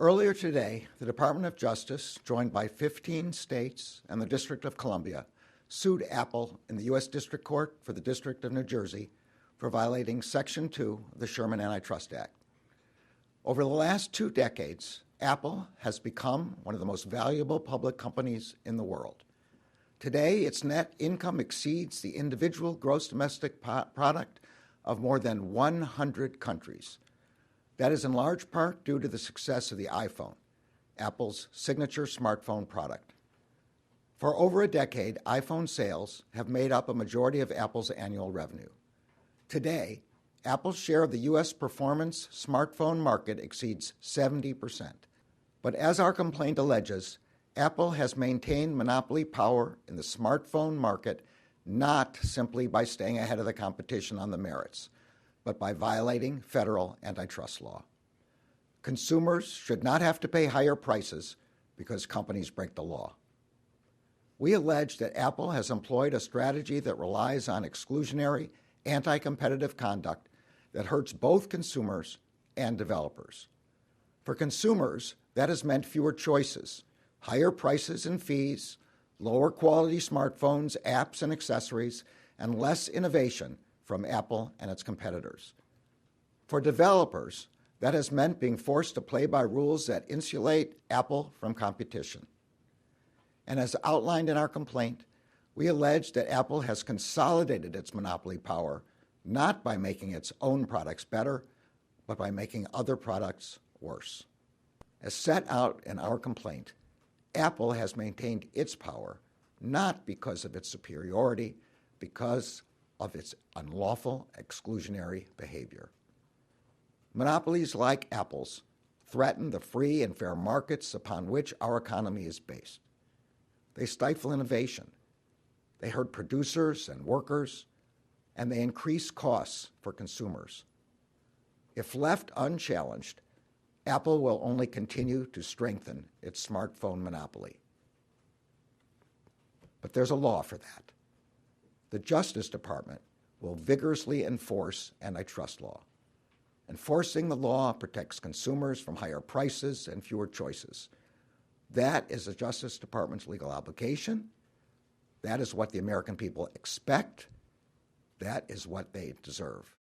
Earlier today, the Department of Justice, joined by 15 states and the District of Columbia, sued Apple in the U.S. District Court for the District of New Jersey for violating Section 2 of the Sherman Antitrust Act. Over the last 2 decades, Apple has become one of the most valuable public companies in the world. Today, its net income exceeds the individual gross domestic product of more than 100 countries. That is in large part due to the success of the iPhone, Apple's signature smartphone product. For over a decade, iPhone sales have made up a majority of Apple's annual revenue. Today, Apple's share of the U.S. performance smartphone market exceeds 70%. But as our complaint alleges, Apple has maintained monopoly power in the smartphone market not simply by staying ahead of the competition on the merits, but by violating federal antitrust law. Consumers should not have to pay higher prices because companies break the law. We allege that Apple has employed a strategy that relies on exclusionary, anti-competitive conduct that hurts both consumers and developers. For consumers, that has meant fewer choices, higher prices and fees, lower quality smartphones, apps, and accessories, and less innovation from Apple and its competitors. For developers, that has meant being forced to play by rules that insulate Apple from competition. And as outlined in our complaint, we allege that Apple has consolidated its monopoly power not by making its own products better, but by making other products worse. As set out in our complaint, Apple has maintained its power not because of its superiority, because of its unlawful exclusionary behavior. Monopolies like Apple's threaten the free and fair markets upon which our economy is based. They stifle innovation. They hurt producers and workers, and they increase costs for consumers. If left unchallenged, Apple will only continue to strengthen its smartphone monopoly. But there's a law for that. The Justice Department will vigorously enforce antitrust law. Enforcing the law protects consumers from higher prices and fewer choices. That is the Justice Department's legal obligation. That is what the American people expect. That is what they deserve.